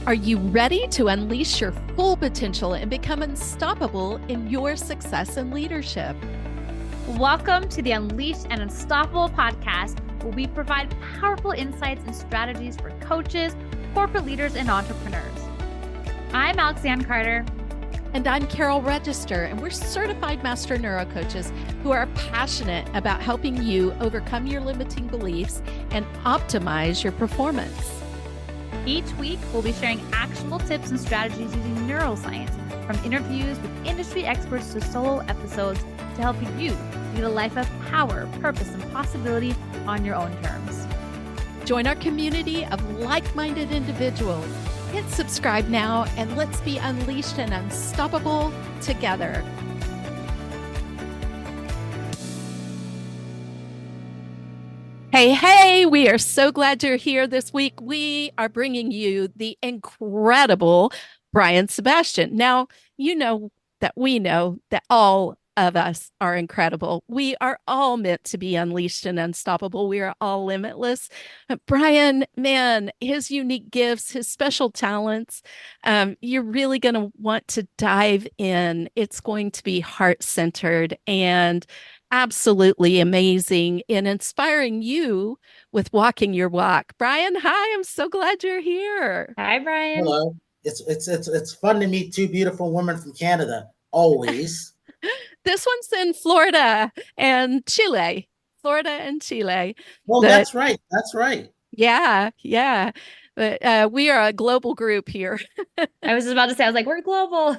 Are you ready to unleash your full potential and become unstoppable in your success and leadership? Welcome to the Unleashed and Unstoppable podcast, where we provide powerful insights and strategies for coaches, corporate leaders, and entrepreneurs. I'm Lianne Carter. And I'm Carol Register, and we're certified master neurocoaches who are passionate about helping you overcome your limiting beliefs and optimize your performance. Each week, we'll be sharing actionable tips and strategies using neuroscience, from interviews with industry experts to solo episodes, to help you lead a life of power, purpose, and possibility on your own terms. Join our community of like-minded individuals. Hit subscribe now, and let's be unleashed and unstoppable together. Hey, we are so glad you're here this week. We are bringing you the incredible Brian Sebastian. Now, you know that we know that all of us are incredible. We are all meant to be unleashed and unstoppable. We are all limitless. Brian, man, his unique gifts, his special talents, you're really going to want to dive in. It's going to be heart-centered and absolutely amazing in inspiring you with walking your walk. Brian, hi, I'm so glad you're here. Hi, Brian. Hello. It's fun to meet two beautiful women from Canada, always. This one's in Florida and Chile. Florida and Chile. Well, that's right. That's right. Yeah. But we are a global group here. I was just about to say, I was like, we're global.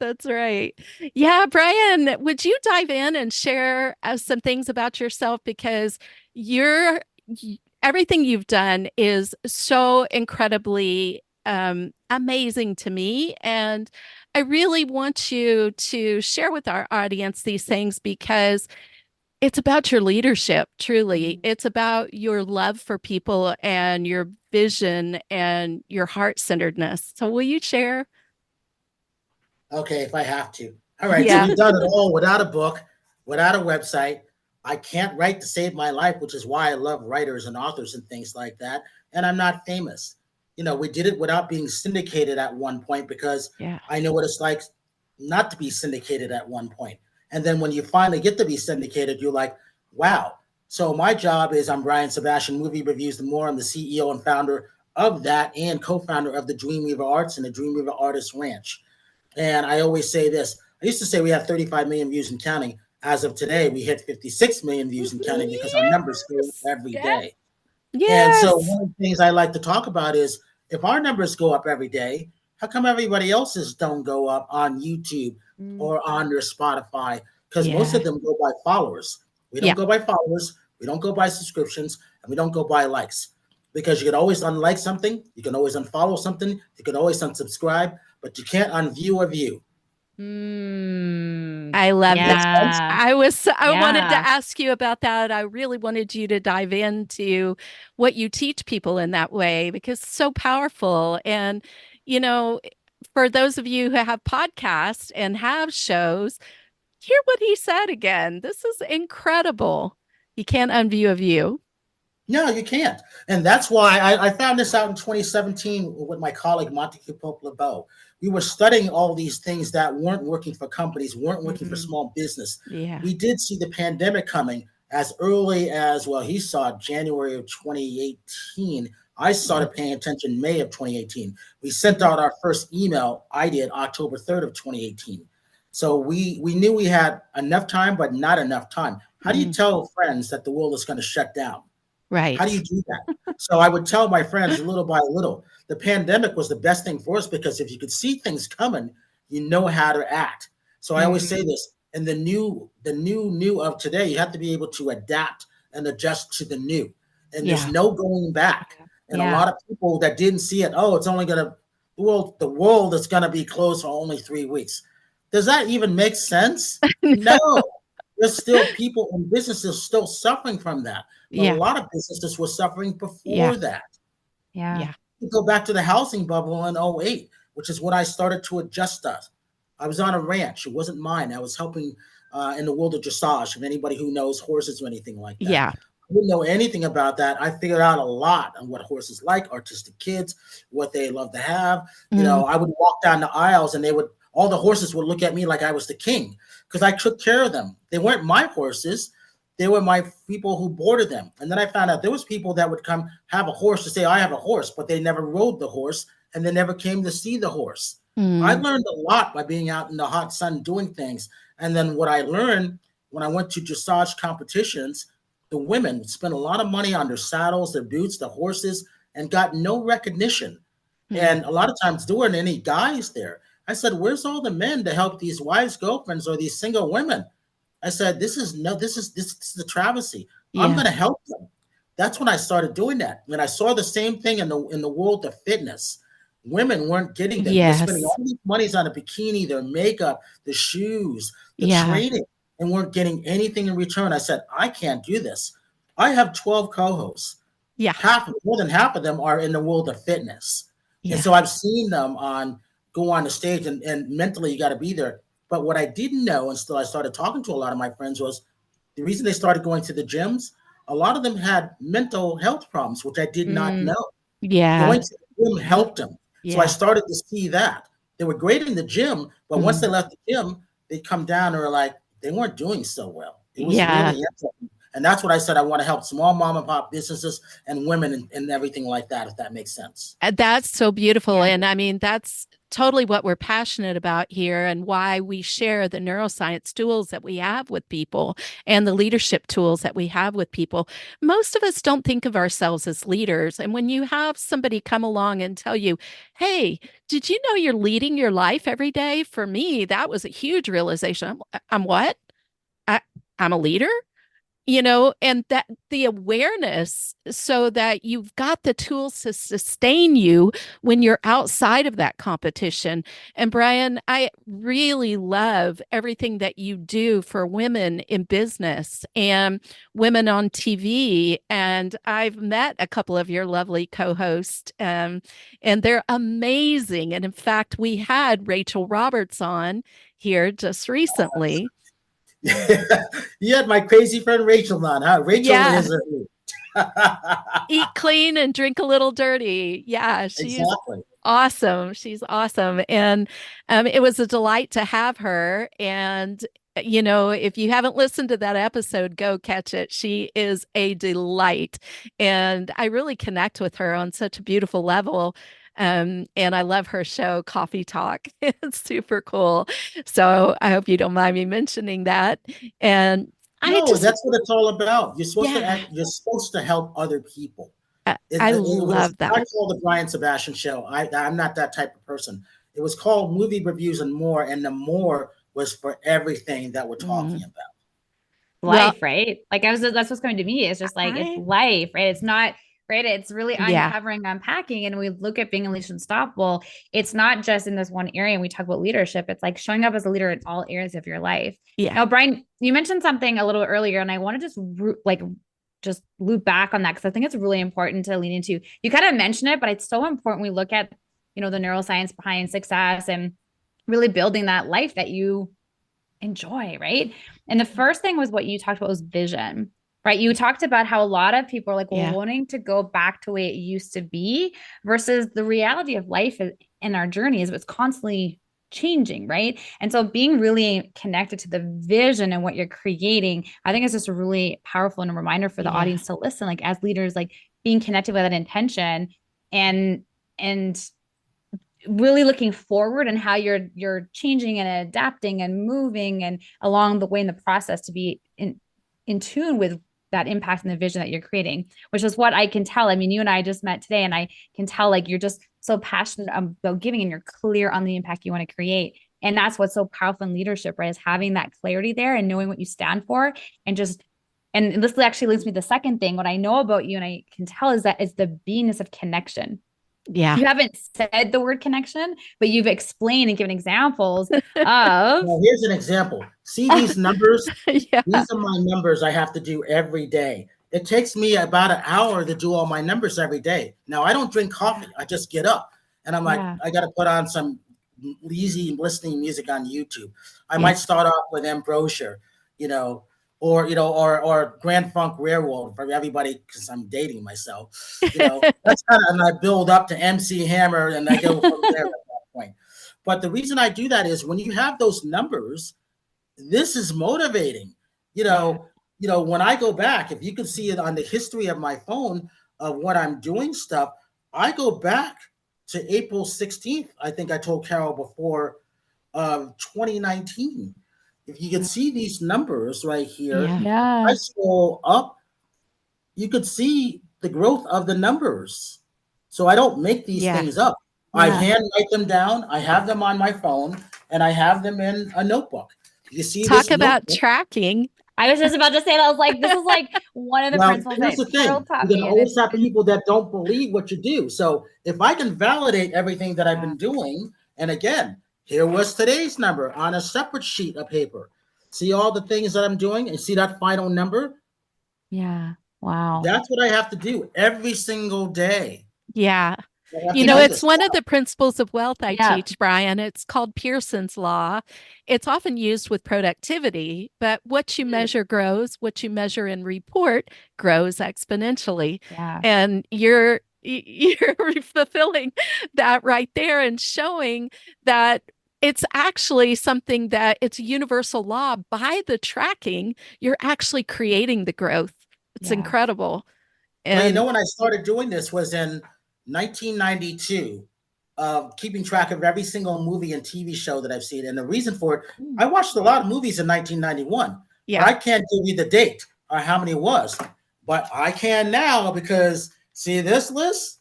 That's right. Yeah, Brian, would you dive in and share some things about yourself? Because everything you've done is so incredibly amazing to me. And I really want you to share with our audience these things because it's about your leadership, truly. It's about your love for people and your vision and your heart-centeredness. So will you share? Okay, if I have to. All right, Yeah. So we've done it all without a book, without a website. I can't write to save my life, which is why I love writers and authors and things like that. And I'm not famous. We did it without being syndicated at one point because I know what it's like not to be syndicated at one point. And then when you finally get to be syndicated, you're like, wow. So my job is I'm Brian Sebastian, Movie Reviews the More. I'm the CEO and founder of that and co-founder of the Dreamweaver Arts and the Dreamweaver Artist Ranch. And I always say this. I used to say we have 35 million views and counting. As of today, we hit 56 million views and counting because our numbers go up every day. Yes. And so one of the things I like to talk about is if our numbers go up every day, how come everybody else's don't go up on YouTube or on their Spotify? Because most of them go by followers. We don't go by followers. We don't go by subscriptions, and we don't go by likes. Because you can always unlike something. You can always unfollow something. You can always unsubscribe, but you can't unview a view. I love that. I wanted to ask you about that. I really wanted you to dive into what you teach people in that way because it's so powerful. And, for those of you who have podcasts and have shows, hear what he said again. This is incredible. You can't unview a view. No, you can't. And that's why I found this out in 2017 with my colleague, Montague Pope-LeBeau. We were studying all these things that weren't working for companies, weren't working for small business. Yeah. We did see the pandemic coming as early as, he saw January of 2018. I started paying attention May of 2018. We sent out our first email. I did October 3rd of 2018. So we knew we had enough time, but not enough time. How do you tell friends that the world is going to shut down? Right. How do you do that? So I would tell my friends little by little. The pandemic was the best thing for us because if you could see things coming, you know how to act. So I always say this, in the new of today, you have to be able to adapt and adjust to the new. And there's no going back. And a lot of people that didn't see it, it's only the world is gonna be closed for only 3 weeks. Does that even make sense? No. There's still people and businesses still suffering from that. But a lot of businesses were suffering before that. Yeah. You go back to the housing bubble in 2008, which is when I started to adjust us. I was on a ranch. It wasn't mine. I was helping in the world of dressage, if anybody who knows horses or anything like that. Yeah. didn't know anything about that. I figured out a lot on what horses like, artistic kids, what they love to have. Mm, I would walk down the aisles and all the horses would look at me like I was the king because I took care of them. They weren't my horses. They were my people who boarded them. And then I found out there was people that would come have a horse to say, I have a horse, but they never rode the horse and they never came to see the horse. I mm, learned a lot by being out in the hot sun doing things. And then what I learned when I went to dressage competitions, the women spent a lot of money on their saddles, their boots, the horses, and got no recognition. mm. And a lot of times there weren't any guys there. I said, where's all the men to help these wives, girlfriends, or these single women? I said, this is a travesty. I'm Yeah. going to help them. That's when I started doing that. When I saw the same thing in the world of fitness, women weren't getting them. They're spending Yes. all these monies on a bikini, their makeup, the shoes, the Yeah. training, and weren't getting anything in return. I said, I can't do this. I have 12 co-hosts. Yeah. More than half of them are in the world of fitness. And Yeah. so I've seen them go on the stage and mentally you got to be there. But what I didn't know until I started talking to a lot of my friends was the reason they started going to the gyms, a lot of them had mental health problems, which I did not Mm, know. Yeah. Going to the gym yeah. helped them. So I Yeah. started to see that. They were great in the gym, but once they Mm. left the gym, they'd come down and were like, they weren't doing so well. It was Yeah. really interesting. And that's what I said. I want to help small mom and pop businesses and women and everything like that, if that makes sense. That's so beautiful. Yeah. And I mean, that's totally what we're passionate about here and why we share the neuroscience tools that we have with people and the leadership tools that we have with people. Most of us don't think of ourselves as leaders. And when you have somebody come along and tell you, hey, did you know you're leading your life every day? For me, that was a huge realization. I'm what? I, I'm a leader? And that the awareness so that you've got the tools to sustain you when you're outside of that competition. And Brian, I really love everything that you do for women in business and women on TV. And I've met a couple of your lovely co-hosts, and they're amazing. And in fact, we had Rachel Roberts on here just recently. You had my crazy friend Rachel on, huh? Rachel Yeah. is a Eat clean and drink a little dirty. Yeah, she's exactly. awesome. She's awesome. And it was a delight to have her. And, if you haven't listened to that episode, go catch it. She is a delight. And I really connect with her on such a beautiful level. And I love her show, Coffee Talk. It's super cool. So I hope you don't mind me mentioning that. And I No, just, that's what it's all about. You're supposed to yeah, act, you're supposed to help other people. I It was love not that. called the Brian Sebastian Show. I'm not that type of person. It was called Movie Reviews and More, and the more was for everything that we're talking Mm. about. Well, Life, right? Like that's what's coming to me. It's just like it's I, life, right? It's not right. It's really yeah, uncovering, unpacking. And we look at being unleashed unstoppable. It's not just in this one area. And we talk about leadership. It's like showing up as a leader in all areas of your life. yeah, Now, Brian, you mentioned something a little earlier, and I want to just loop back on that because I think it's really important to lean into. You kind of mentioned it, but it's so important we look at, the neuroscience behind success and really building that life that you enjoy, right? And the first thing was what you talked about was vision, right? You talked about how a lot of people are like, well, yeah, wanting to go back to the way it used to be versus the reality of life and our journey is it's constantly changing, right? And so being really connected to the vision and what you're creating, I think is just a really powerful and a reminder for the yeah, audience to listen, like as leaders, like being connected with that intention and and really looking forward and how you're changing and adapting and moving and along the way in the process to be in tune with that impact and the vision that you're creating, which is what I can tell. I mean, you and I just met today and I can tell like you're just so passionate about giving and you're clear on the impact you want to create. And that's what's so powerful in leadership, right? Is having that clarity there and knowing what you stand for and just and this actually leads me to the second thing. What I know about you and I can tell is that it's the beingness of connection. yeah. You haven't said the word connection, but you've explained and given examples of Now, here's an example. See these numbers? Yeah, These are my numbers I have to do every day. It takes me about an hour to do all my numbers every day. Now, I don't drink yeah, coffee. I just get up and I'm like, yeah, I got to put on some easy listening music on YouTube. I yeah, might start off with Ambrosia, you know, or or Grand Funk Railroad for everybody because I'm dating myself. That's kind of, and I build up to MC Hammer, and I go from there at that point. But the reason I do that is when you have those numbers, this is motivating. You Yeah. know, when I go back, if you can see it on the history of my phone of what I'm doing stuff, I go back to April 16th. I think I told Carol before, 2019. If you can see these numbers right here, Yeah. if I Yeah. scroll up, you could see the growth of the numbers. So I don't make these Yeah. things up. I Yeah. hand write them down. I have them on my phone, and I have them in a notebook. You see Talk this about notebook? tracking. I was just about to say that. I was like, this is like one of the Well, principles here's that the Carol thing. taught You're going me, to and always it's have been people that don't believe what you do. So if I can validate everything that I've yeah, been doing, and again, here was today's number on a separate sheet of paper. See all the things that I'm doing and see that final number? yeah. Wow. That's what I have to do every single day. Yeah. I have to do It's this. one of the principles of wealth I Yeah. teach, Brian. It's called Pearson's Law. It's often used with productivity, but what you measure grows, what you measure and report grows exponentially. Yeah. And you're fulfilling that right there and showing that it's actually something that it's a universal law. By the tracking, you're actually creating the growth. It's Yeah. incredible. Well, And when I started doing this was in 1992, keeping track of every single movie and TV show that I've seen. And the reason for it, Mm. I watched a lot of movies in 1991, but yeah, I can't give you the date or how many it was. But I can now because see this list?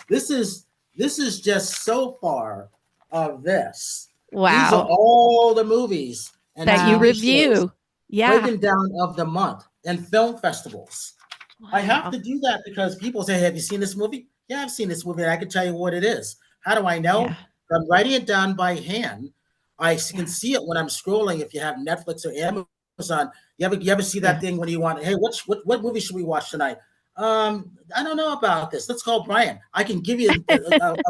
this is just so far of this. These are wow. all the movies and That you Wow. TV shows review. Yeah. breaking down of the month and film festivals. I have Wow. to do that because people say, "Have you seen this movie?" Yeah, I've seen this movie, and I can tell you what it is. How do I Yeah. know? I'm writing it down by hand. I can Yeah. see it when I'm scrolling. If you have Netflix or Amazon, you ever see that Yeah. thing when you want? Hey, what movie should we watch tonight? I don't know about this. Let's call Brian. I can give you a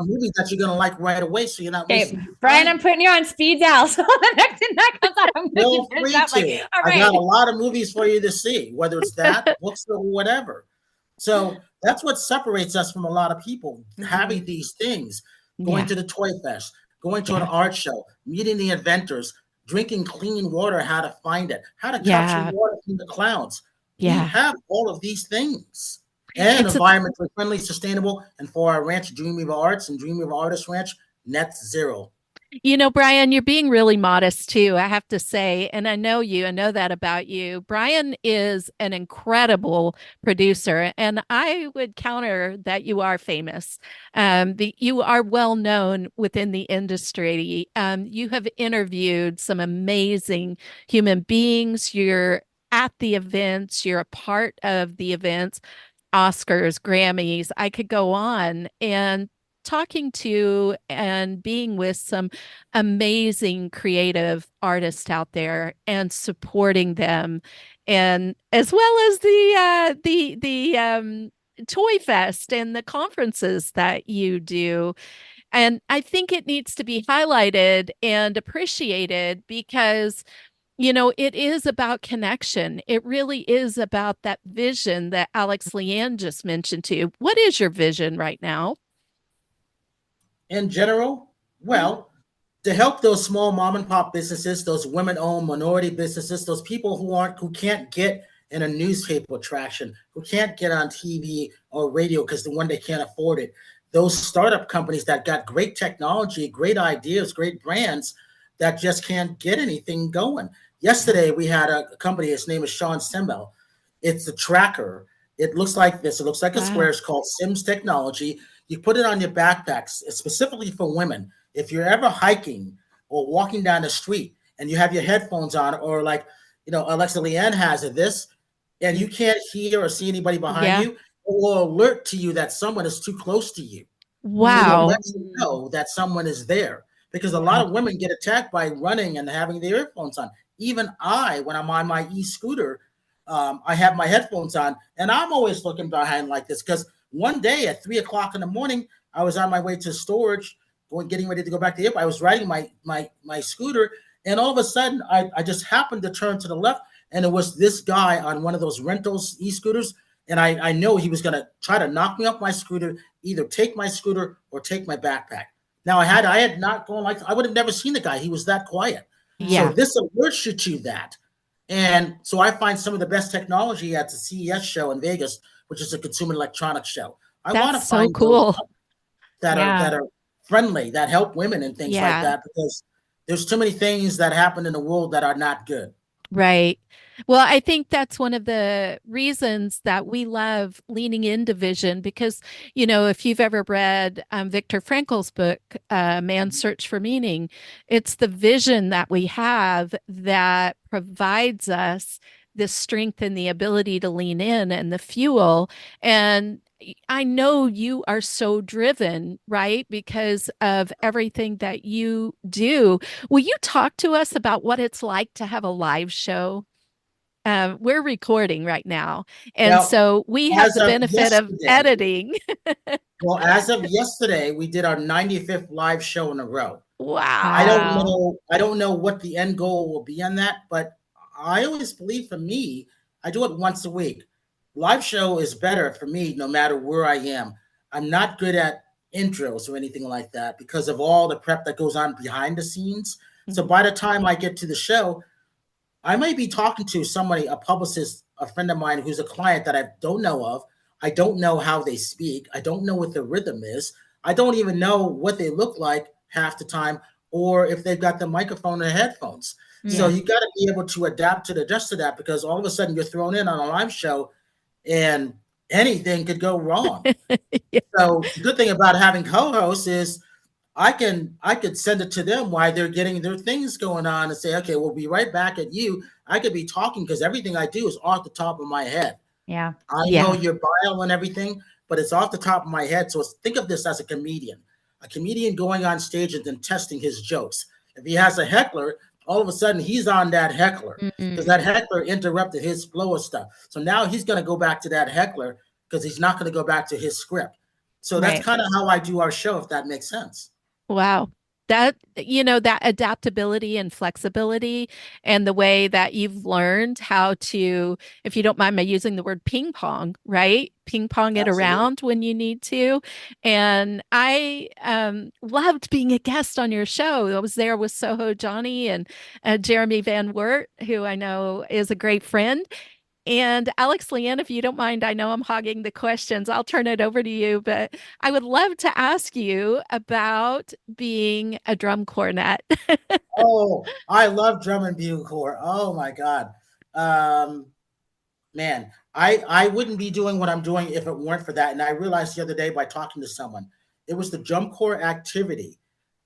movie that you're gonna like right away, so you're not Okay, wasting your Brian, I'm time. putting you on speed dial. So the next thing that comes up, I'm gonna Feel keep this free up. Like, to. all I right. got a lot of movies for you to see, whether it's that, books, or whatever. So that's what separates us from a lot of people Mhm. having these things, going Yeah. to the toy fest, going to an Yeah. art show, meeting the inventors, drinking clean water, how to find it, how to capture Yeah. water from the clouds. We Yeah. have all of these things and It's a environmentally friendly, sustainable. And for our ranch, Dream of Arts and Dream of Artists Ranch, net zero. Brian, you're being really modest too, I have to say. And I know you, I know that about you. Brian is an incredible producer. And I would counter that you are famous. You are well known within the industry. You have interviewed some amazing human beings. You're at the events, you're a part of the events. Oscars, Grammys, I could go on. And talking to and being with some amazing creative artists out there and supporting them, and as well as the Toy Fest and the conferences that you do. And I think it needs to be highlighted and appreciated because it is about connection. It really is about that vision that Alex Lianne just mentioned to you. What is your vision right now? In general, well, to help those small mom and pop businesses, those women-owned minority businesses, those people who can't get in a newspaper traction, who can't get on TV or radio because the one they can't afford it. Those startup companies that got great technology, great ideas, great brands that just can't get anything going. Yeah. Yesterday we had a company. His name is Sean Simmel. It's a tracker. It looks like this. It looks like a square. Wow. It's called Sims Technology. You put it on your backpacks, specifically for women. If you're ever hiking or walking down the street and you have your headphones on, or like, Alexa Leanne has it, this, and you can't hear or see anybody behind Yeah. you, it will alert to you that someone is too close to you. It will Wow. let you know that someone is there because a lot Wow. of women get attacked by running and having their earphones on. Even I, when I'm on my e-scooter, I have my headphones on and I'm always looking behind like this because one day at 3 o'clock in the morning, I was on my way to storage, getting ready to go back to the airport. I was riding my scooter And all of a sudden, I just happened to turn to the left, and it was this guy on one of those rentals e-scooters. And I know he was going to try to knock me off my scooter, either take my scooter or take my backpack. Now I had not gone like I would have never seen the guy. He was that quiet. So Yeah, Mm. this alerts you to that. And so I find some of the best technology at the CES show in Vegas, which is a consumer electronics show. I want that's to so find those cool. Yeah. that are friendly, that help women and things like Yeah. that, because there's too many things that happen in the world that are not good. Right. Well, I think that's one of the reasons that we love leaning into vision because, if you've ever read Viktor Frankl's book, Man's Search for Meaning, it's the vision that we have that provides us the strength and the ability to lean in and the fuel. And I know you are so driven, right? Because of everything that you do. Will you talk to us about what it's like to have a live show? We're recording right now, and Well, so we have as the of benefit of yesterday, editing. as of yesterday, we did our 95th live show in a row. Wow. Wow. I don't know what the end goal will be on that, but I always believe for me, I do it once a week. Live show is better for me no matter where I am. I'm not good at intros or anything like that because of all the prep that goes on behind the scenes. So Mhm. by the time I get to the show, I might be talking to somebody, a publicist, a friend of mine who's a client that I don't know of. I don't know how they speak. I don't know what the rhythm is. I don't even know what they look like half the time, or if they've got the microphone or headphones. So Yeah. Yeah. you got to be able to adapt to the adjust to that because all of a sudden you're thrown in on a live show and anything could go wrong. Yeah. So the good thing about having co-hosts is I could send it to them while they're getting their things going on and say, okay, we'll be right back at you. I could be talking because everything I do is off the top of my head. Yeah. I know Yeah. your bio and everything, but it's off the top of my head. So think of this as a comedian going on stage and then testing his jokes. If he has a heckler, all of a sudden he's on that heckler because that Mm. heckler interrupted his flow of stuff. So now he's going to go back to that heckler because he's not going to go back to his script. So that's Right. kind of how I do our show, if that makes sense. Wow. That adaptability and flexibility and the way that you've learned how to, if you don't mind me using the word ping pong, right? Ping pong it Absolutely. around when you need to. And I loved being a guest on your show. I was there with Soho Johnny and Jeremy Van Wert, who I know is a great friend. And Alex, Lianne, if you don't mind, I know I'm hogging the questions. I'll turn it over to you, but I would love to ask you about being a drum cornet. Oh, I love drum and bugle corps. Oh my God. Um, Man, I wouldn't be doing what I'm doing if it weren't for that. And I realized the other day by talking to someone, it was the drum corps activity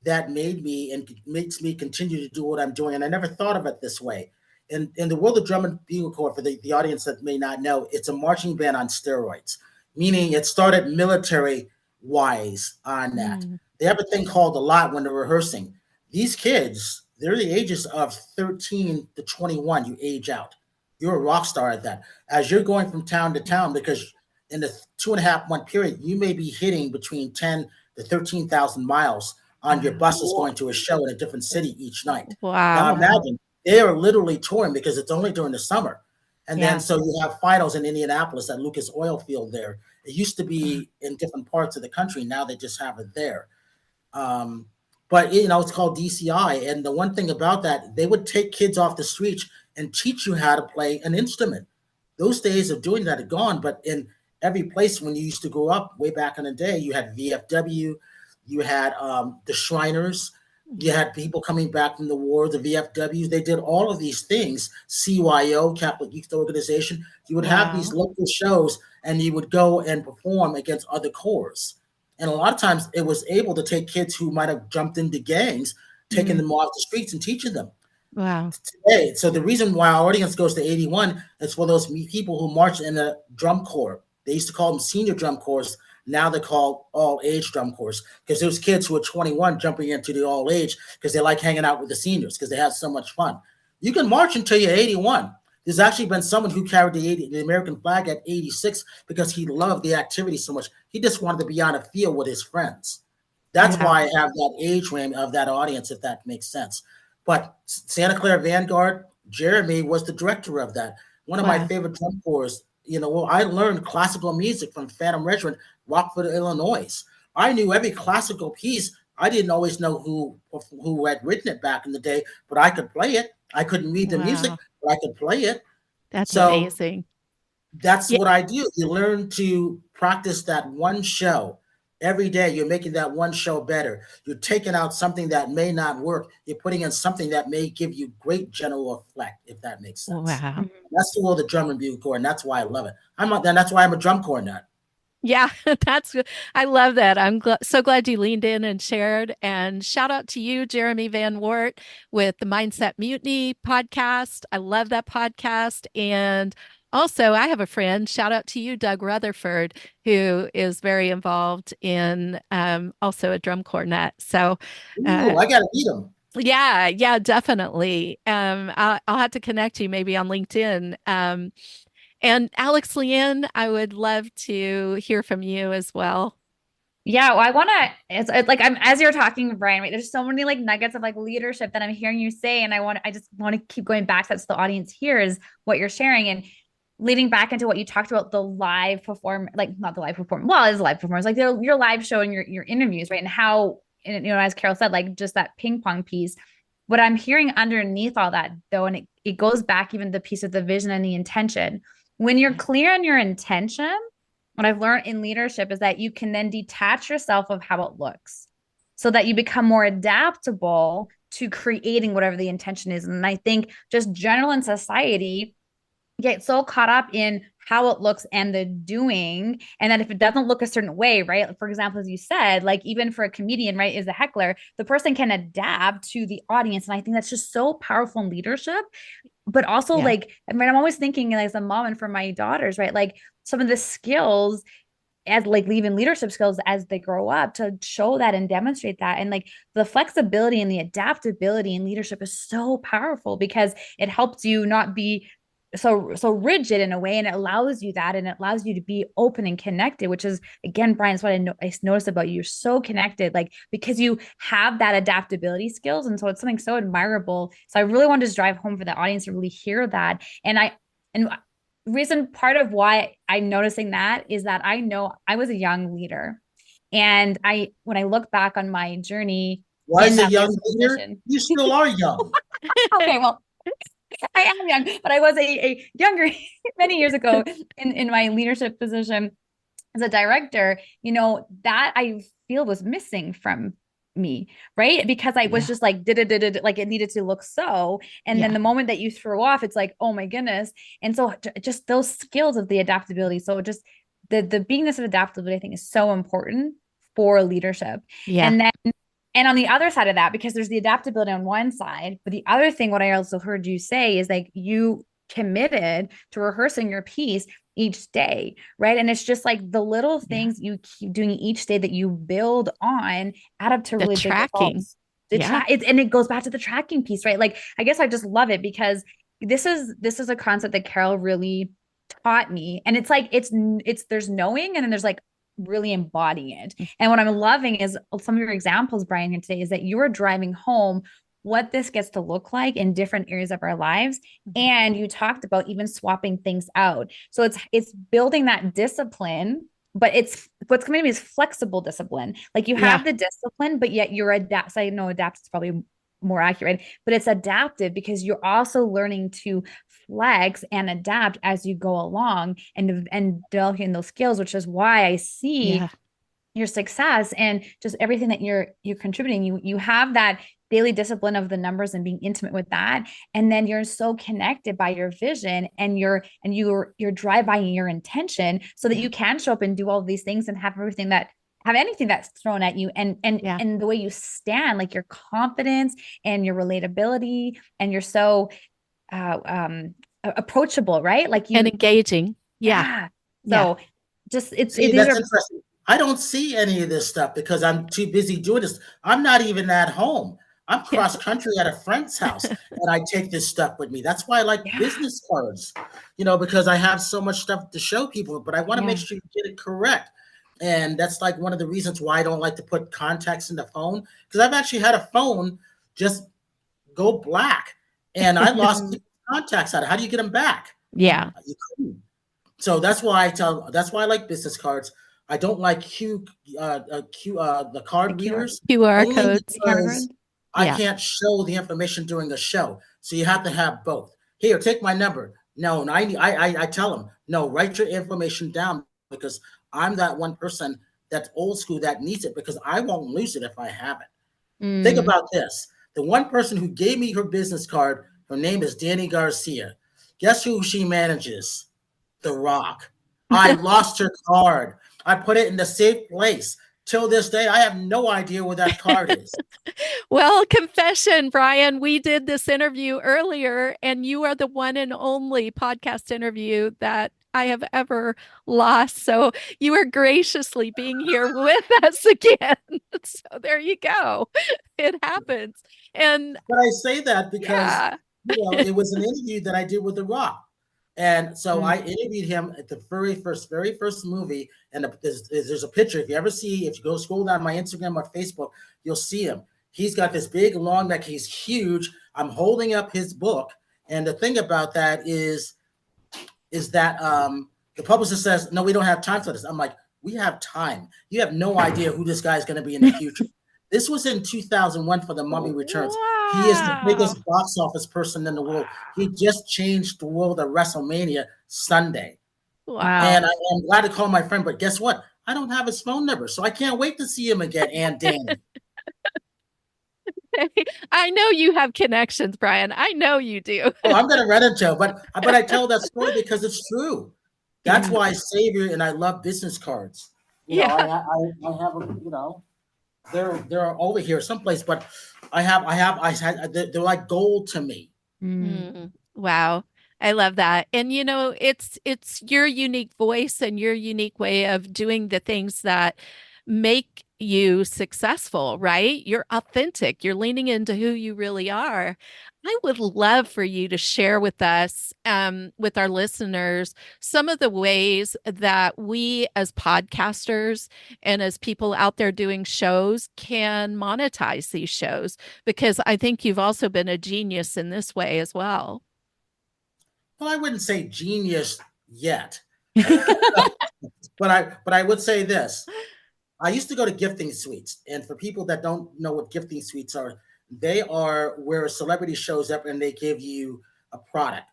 that made me and makes me continue to do what I'm doing. And I never thought of it this way. In the world of drum and bugle corps, for the audience that may not know, it's a marching band on steroids, meaning it started military wise on that. Mm. They have a thing called a lot when they're rehearsing. These kids, they're the ages of 13 to 21, you age out. You're a rock star at that as you're going from town to town because in the 2.5 month period, you may be hitting between 10 to 13,000 miles on your Wow. buses going to a show in a different city each night. Now Wow. Wow. imagine they are literally touring because it's only during the summer. And then Yeah. so you have finals in Indianapolis at Lucas Oil Field there. It used to be in different parts of the country. Now they just have it there. Um, but it's called DCI. And the one thing about that, they would take kids off the streets and teach you how to play an instrument. Those days of doing that are gone. But in every place when you used to grow up way back in the day, you had VFW, you had the Shriners, you had people coming back from the war, the VFWs. They did all of these things. CYO, Catholic Youth Organization. You would have these Wow. local shows, and you would go and perform against other corps. And a lot of times it was able to take kids who might have jumped into gangs, taking Mm. them off the streets and teaching them Wow. today. So the reason why our audience goes to 81 is for those people who march in the drum corps. They used to call them senior drum corps. Now they're called all age drum corps because there's kids who are 21 jumping into the all age because they like hanging out with the seniors because they have so much fun. You can march until you're 81. There's actually been someone who carried the American flag at 86 because he loved the activity so much. He just wanted to be on a field with his friends. That's Wow. why I have that age range of that audience, if that makes sense. But Santa Clara Vanguard, Jeremy was the director of that. One of my Wow. favorite drum corps. Well, I learned classical music from Phantom Regiment, Rockford, Illinois. I knew every classical piece. I didn't always know who had written it back in the day, but I could play it. I couldn't read the music, Wow. but I could play it. That's So amazing. that's Yeah. what I do. You learn to practice that one show every day. You're making that one show better. You're taking out something that may not work. You're putting in something that may give you great general effect, if that makes sense. Wow. Mhm. That's the world of drum and bugle corps, and that's why I love it. That's why I'm a drum corps nut. Yeah, that's I love that. So glad you leaned in and shared. And shout out to you, Jeremy Van Wart, with the Mindset Mutiny podcast. I love that podcast. And also, I have a friend, shout out to you, Doug Rutherford, who is very involved in also a drum cornet. So, Ooh, uh, I gotta meet him. yeah, definitely. I'll have to connect you maybe on LinkedIn. And Alex Lianne, I would love to hear from you as well. Yeah, well, I want to, it's like I'm as you're talking, Brian, right? There's so many like nuggets of like leadership that I'm hearing you say. And I just want to keep going back so that the audience hears what you're sharing. And leading back into what you talked about, the live perform, like not the live perform, well, it's live performance, like your live show and your interviews, right? And how, and, as Carol said, like just that ping pong piece. What I'm hearing underneath all that though, and it goes back even to the piece of the vision and the intention. When you're clear on your intention, what I've learned in leadership is that you can then detach yourself of how it looks so that you become more adaptable to creating whatever the intention is. And I think just general in society, get so caught up in how it looks and the doing, and that if it doesn't look a certain way, right? For example, as you said, like even for a comedian, right, is a heckler, the person can adapt to the audience. And I think that's just so powerful in leadership. But also, Yeah, like, I mean, I'm always thinking as a mom and for my daughters, right? Like some of the skills as like even leadership skills as they grow up to show that and demonstrate that. And like the flexibility and the adaptability in leadership is so powerful because it helps you not be so rigid in a way, and it allows you that, and it allows you to be open and connected, which is again, Brian, is what I noticed about you. You're so connected, like because you have that adaptability skills, and so it's something so admirable. So I really wanted to drive home for the audience to really hear that. And reason part of why I'm noticing that is that I know I was a young leader, and I when I look back on my journey in Was a that young leadership leader. position. You still are young. Okay, well, I am young, but I was a younger many years ago in my leadership position as a director, that I feel was missing from me, right? Because I was yeah, just like, did like it needed to look so. And then yeah, the moment that you throw off, it's like, oh my goodness. And so just those skills of the adaptability. So just the beingness of adaptability, I think is so important for leadership. yeah. And then and on the other side of that, because there's the adaptability on one side, but the other thing, what I also heard you say is like you committed to rehearsing your piece each day, right? And it's just like the little Yeah. things you keep doing each day that you build on add up to The really big tracking. results. Yeah. And it goes back to the tracking piece, right? Like I guess I just love it because this is a concept that Carol really taught me, and it's like it's there's knowing and then there's like really embodying it. And what I'm loving is some of your examples, Brian, here today is that you're driving home what this gets to look like in different areas of our lives. And you talked about even swapping things out. So it's building that discipline, but it's what's coming to me is flexible discipline. Like you Yeah. have the discipline, but yet you're adapt. So I know adapt is probably more accurate, but it's adaptive because you're also learning to flex and adapt as you go along and developing those skills, which is why I see Yeah. your success and just everything that you're contributing. You have that daily discipline of the numbers and being intimate with that, and then you're so connected by your vision and your drive by your intention so that Yeah. you can show up and do all of these things and have anything that's thrown at you, and and Yeah. and the way you stand, like your confidence and your relatability, and you're so approachable, right? Like And you, engaging. Yeah. yeah. Yeah. So just See, these that's are interesting. I don't see any of this stuff because I'm too busy doing this. I'm not even at home. I'm Yeah. cross country at a friend's house and I take this stuff with me. That's why I like yeah, business cards, because I have so much stuff to show people, but I want to make yeah. sure you get it correct. And that's like one of the reasons why I don't like to put contacts in the phone because I've actually had a phone just go black, and I lost contacts out. How do you get them back? Yeah. You couldn't. So that's why I like business cards. I don't like the The card QR, readers QR only codes. camera because code. I Yeah. can't show the information during a show. So you have to have both. Here, take my number. No, and I tell them, no, write your information down because I'm that one person that's old school that needs it because I won't lose it if I have it. Think Mm. about this. The one person who gave me her business card, her name is Danny Garcia. Guess who she manages? The Rock. I lost her card. I put it in the safe place. Till this day, I have no idea where that card is. Well, confession, Brian, we did this interview earlier, and you are the one and only podcast interview that I have ever lost. So you are graciously being here with us again. So there you go. It happens. And But I say that because yeah, it was an interview that I did with The Rock. And so Mm. I interviewed him at the very first movie. And there's a picture. If you go scroll down my Instagram or Facebook, you'll see him. He's got this big long neck. He's huge. I'm holding up his book. And the thing about that is that the publisher says, no, we don't have time for this. I'm like, we have time. You have no idea who this guy is going to be in the future. This was in 2001 for The Mummy Returns. He is the wow. biggest box office person in the world. He just changed the world of WrestleMania Sunday. Wow. And Wow. I'm glad to call my friend, but guess what? I don't have his phone number, so I can't wait to see him again. And Danny. I know you have connections, Brian. I know you do. Oh, I'm gonna run into him, but I tell that story because it's true. That's Yeah. why I savor and I love business cards. Yeah. I have them. They're over here someplace, but they're like gold to me. Mm. Mm, wow. I love that. And it's your unique voice and your unique way of doing the things that make you successful, right? You're authentic. You're leaning into who you really are. I would love for you to share with us, with our listeners, some of the ways that we as podcasters and as people out there doing shows can monetize these shows, because I think you've also been a genius in this way as well. Well, I wouldn't say genius yet, but I would say this. I used to go to gifting suites, and for people that don't know what gifting suites are, they are where a celebrity shows up and they give you a product.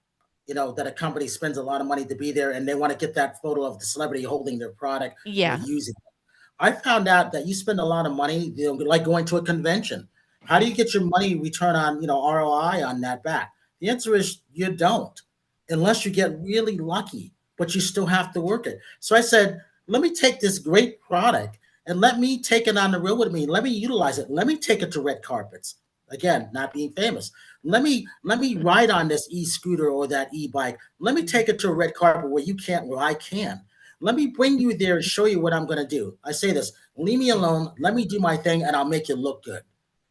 That a company spends a lot of money to be there, and they want to get that photo of the celebrity holding their product or Yeah. using it. I found out that you spend a lot of money, like going to a convention. How do you get your money return on, ROI on that back? The answer is you don't, unless you get really lucky, but you still have to work it. So I said, let me take this great product and let me take it on the road with me. Let me utilize it. Let me take it to red carpets. Again, not being famous. Let me ride on this e-scooter or that e-bike. Let me take it to a red carpet where you can't, where I can. Let me bring you there and show you what I'm going to do. I say this, leave me alone. Let me do my thing and I'll make you look good.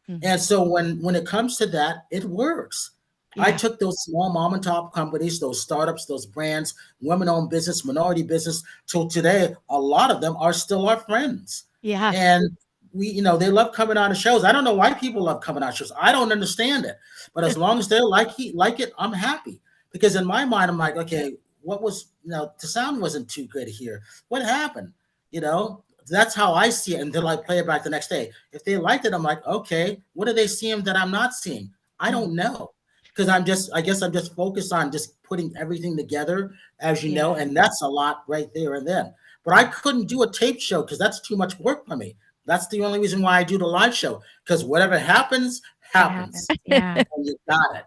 Mhm. And so when it comes to that, it works. I Yeah. took those small mom and pop companies, those startups, those brands, women-owned business, minority business, till today, a lot of them are still our friends. Yeah. And they love coming on the shows. I don't know why people love coming on shows. I don't understand it. But as long as they like it, I'm happy. Because in my mind, I'm like, okay, what was, the sound wasn't too good here. What happened? You know, that's how I see it until I play it back the next day. If they liked it, I'm like, okay, what are they seeing that I'm not seeing? I Mm. don't know. Because I guess I'm just focused on just putting everything together, as you know, Yeah. and that's a lot right there and then. But I couldn't do a tape show because that's too much work for me. That's the only reason why I do the live show, because whatever happens, It happens. happens. Yeah. And you got it.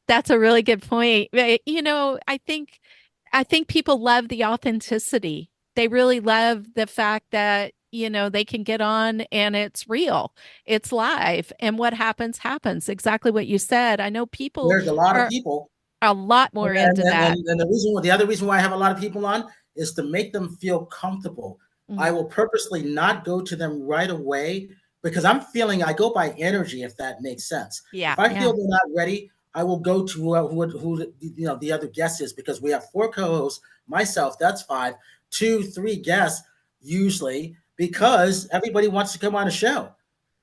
That's a really good point. I think people love the authenticity. They really love the fact that, they can get on and it's real. It's live. And what happens, happens. Exactly what you said. I know people There's a lot of are people. a lot And, more into and, that. and and the other reason why I have a lot of people on is to make them feel comfortable. I Mm. will purposely not go to them right away because I go by energy, if that makes sense. Yeah. If I Yeah. feel they're not ready, I will go to who the other guest is, because we have four co-hosts, myself, that's five, two, three guests usually, because everybody wants to come on a show.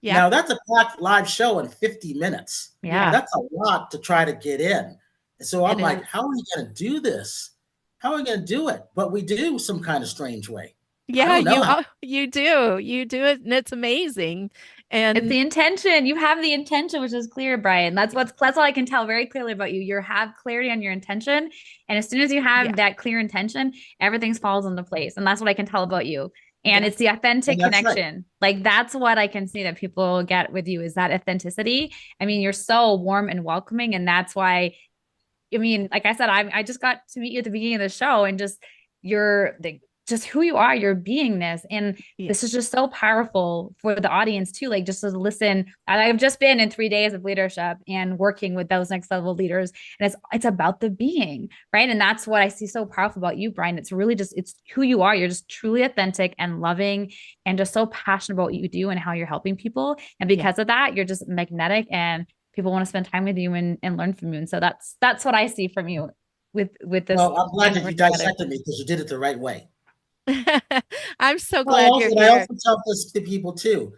Yep, Now that's a packed live show in 50 minutes. Yeah. yeah, That's a lot to try to get in. And so it I'm like, is. how are we going to do this? How are we going to do it? But we do some kind of strange way. I Yeah, don't know how. you do. You do it and it's amazing. It's And the intention. You have the intention, which is clear, Brian. That's all I can tell very clearly about you. You have clarity on your intention. And as soon as you yeah, have that clear intention, everything falls into place. And that's what I can tell about you. And yeah, it's the And authentic that's right. connection. Like that's what I can see that people get with you is that authenticity. I mean, you're so warm and welcoming. And that's why I mean, like I said, I just got to meet you at the beginning of the show and just just who you are, your beingness. And yeah, this is just so powerful for the audience too. Like just to listen. I've just been in 3 days of leadership and working with those next level leaders. And it's about the being, right? And that's what I see so powerful about you, Brian. It's really just it's who you are. You're just truly authentic and loving and just so passionate about what you do and how you're helping people. And yeah. because of that, you're just magnetic and people want to spend time with you and learn from you. And so that's what I see from you with this Well, I'm glad time that that we're you together. dissected me because you did it the right way. I'm so Well, glad you're I here. also tell this to people too.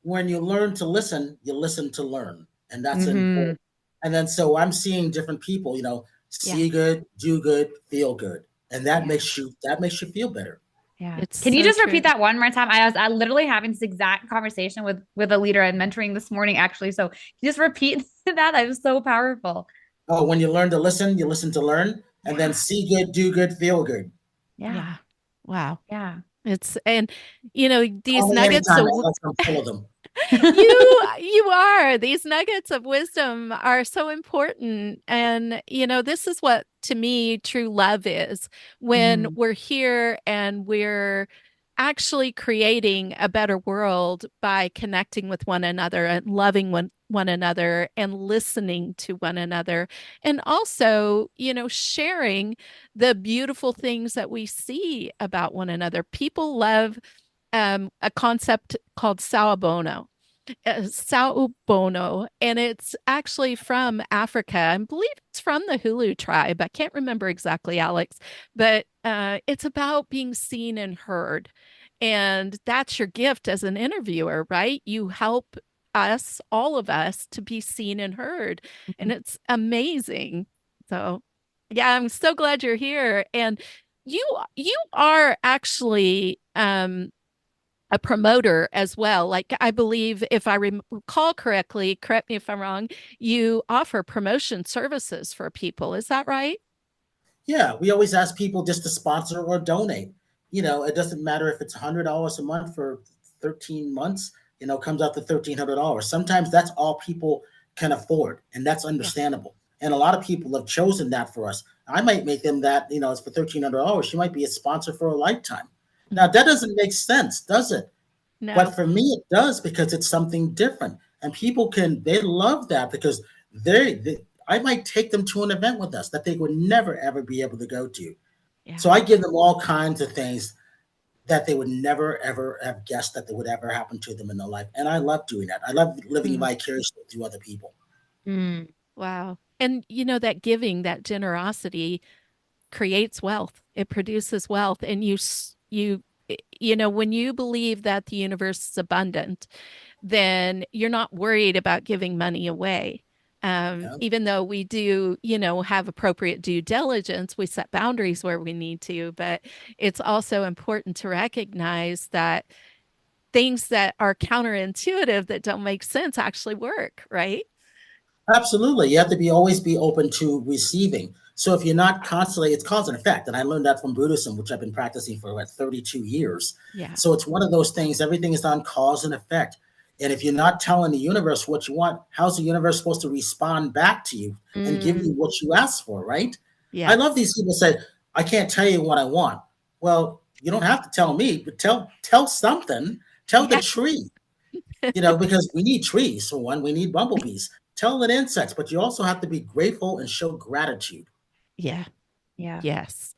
When you learn to listen, you listen to learn, and that's Mm-hmm. important. And then so I'm seeing different people, Yeah, see good, do good, feel good, and Yeah. that makes you feel better. Yeah. it's Can you so just repeat true. that one more time? I literally having this exact conversation with a leader I'm mentoring this morning, actually. So can you just repeat that? That was so powerful. Oh, when you learn to listen, you listen to learn, and then Yeah. see good, do good, feel good. Yeah. Yeah. Wow. Yeah. It's and these Call me nuggets anytime. of I'm full of them. you are. These nuggets of wisdom are so important. And this is what to me true love is when Mm-hmm. we're here and we're actually creating a better world by connecting with one another and loving one another and listening to one another and also sharing the beautiful things that we see about one another. People love a concept called sawbono, Sao Bono, and it's actually from Africa. I believe it's from the Hulu tribe. I can't remember exactly, Alex, but it's about being seen and heard. And that's your gift as an interviewer, right? You help us, all of us, to be seen and heard. And it's amazing. So, yeah, I'm so glad you're here. And you are actually a promoter as well. Like I believe, if I recall correctly, correct me if I'm wrong, you offer promotion services for people. Is that right? Yeah, we always ask people just to sponsor or donate. It doesn't matter if it's $100 a month for 13 months. Comes out to $1,300. Sometimes that's all people can afford, and that's Yeah. understandable. And a lot of people have chosen that for us. I might make them that. It's for $1,300. She might be a sponsor for a lifetime. Now that doesn't make sense, does it? No. But for me, it does because it's something different, and people they love that because they I might take them to an event with us that they would never ever be able to go to. Yeah. So I give them all kinds of things that they would never ever have guessed that they would ever happen to them in their life, and I love doing that. I love living Mm. vicariously through other people. Mm. Wow. And that giving, that generosity creates wealth. It produces wealth. And when you believe that the universe is abundant, then you're not worried about giving money away. Yeah, Even though we do, have appropriate due diligence, we set boundaries where we need to, but it's also important to recognize that things that are counterintuitive that don't make sense actually work, right? absolutely. You have to be always be open to receiving. So if you're not constantly, it's cause and effect. And I learned that from Buddhism, which I've been practicing for what 32 years. Yeah. So it's one of those things, everything is on cause and effect. And if you're not telling the universe what you want, how's the universe supposed to respond back to you and give you Mm. what you asked for, right? I Yeah. love these people say, I can't tell you what I want. Well, you don't have to tell me, but tell something. Tell the Yeah. tree, because we need trees for one, we need bumblebees. Tell it insects, but you also have to be grateful and show gratitude. Yeah. Yeah. Yes.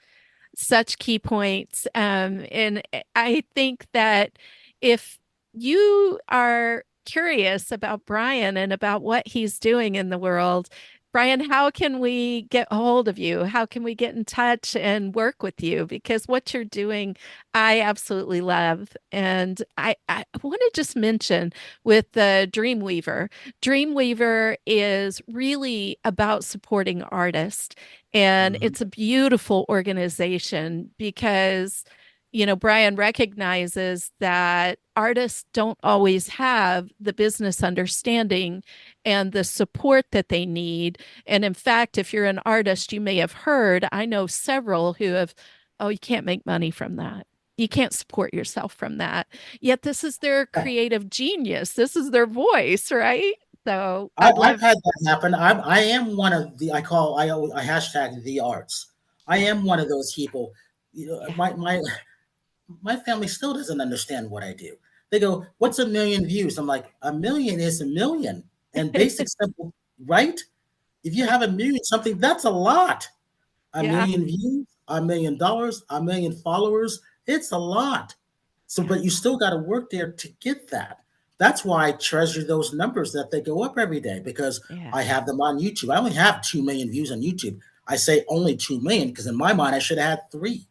Such key points. And I think that if you are curious about Brian and about what he's doing in the world, Brian, how can we get a hold of you? How can we get in touch and work with you? Because what you're doing, I absolutely love. And I want to just mention with the Dreamweaver, Dreamweaver is really about supporting artists. And Mhm. it's a beautiful organization because Brian recognizes that artists don't always have the business understanding and the support that they need. And in fact, if you're an artist, you may have heard, I know several who have, oh, you can't make money from that. You can't support yourself from that. Yet this is their creative genius. This is their voice, right? So I'd I've love, had that happen. I am one of the I hashtag the arts. I yeah, am one of those people. yeah, My family still doesn't understand what I do. They go, "What's a million views?" I'm like, "A million is a million." And basic simple, right? If you have a million something, that's a lot. A yeah, million views, $1 million, a million followers, it's a lot. So, yeah, but you still got to work there to get that. That's why I treasure those numbers that they go up every day because yeah, I have them on YouTube. I only have 2 million views on YouTube. I say only 2 million because in my mind I should have had three,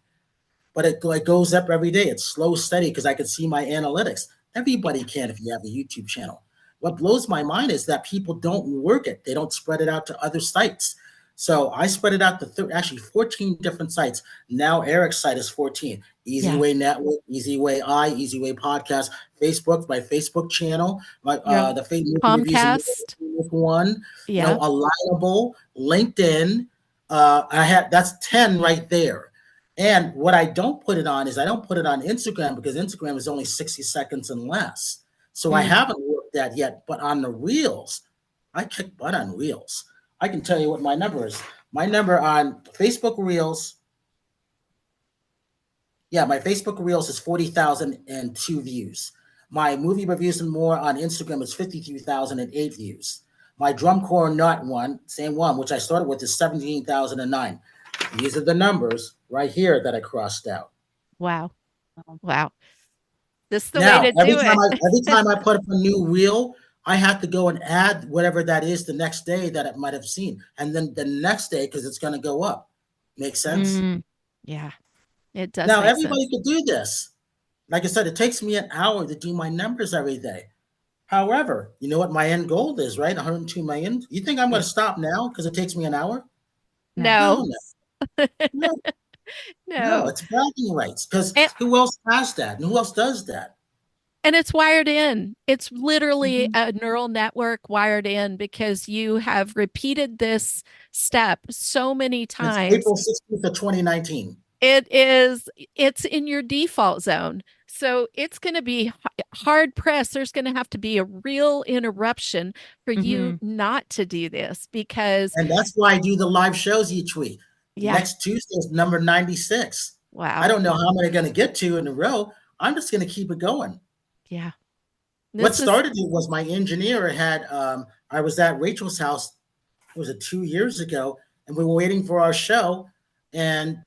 but it goes up every day. It's slow, steady because I can see my analytics. Everybody yeah, can if you have a YouTube channel. What blows my mind is that people don't work it. They don't spread it out to other sites. So I spread it out to actually 14 different sites. Now Eric's site is 14. Easy yeah. Way Network, Easy Way Easy Way Podcast, Facebook, my Facebook channel, my You're on the Facebook reviews and Comcast. one, Yeah. Alignable, LinkedIn. I had that's 10 right there. And what I don't put it on is I don't put it on Instagram because Instagram is only 60 seconds and less. So I Mm. haven't worked that yet. But on the reels, I kick butt on reels. I can tell you what my number is. My number on Facebook Reels, yeah, my Facebook Reels is 40,002 views. My movie reviews and more on Instagram is 53,008 views. My drum corps nut one, same one, which I started with, is 17,009. These are the numbers right here that I crossed out. Wow. Wow. This is the way Now, to do it. every time I put up a new reel, I have to go and add whatever that is the next day that it might have seen, and then the next day because it's going to go up. Make sense? Mm. Yeah, it does Now, make everybody sense. could do this. Like I said, it takes me an hour to do my numbers every day. However, you know what my end goal is, right? 102 million. You think I'm going Yeah. to stop now because it takes me an hour? No. No, No, no, no, no. no. It's bragging rights because And, who else has that? And who else does that? and it's wired in. It's literally Mhm. a neural network wired in because you have repeated this step so many It's times. April 16th of 2019. It is, it's in your default zone. So it's going to be hard pressed. There's going to have to be a real interruption for you Hmm. not to do this because, And that's why I do the live shows each week. yeah, Next Tuesday is number 96. I wow. don't know how many I'm going to get to in a row. I'm just going to keep it going. Yeah. What This is, started it was my engineer had, I was at Rachel's house, was it 2 years ago? And we were waiting for our show. And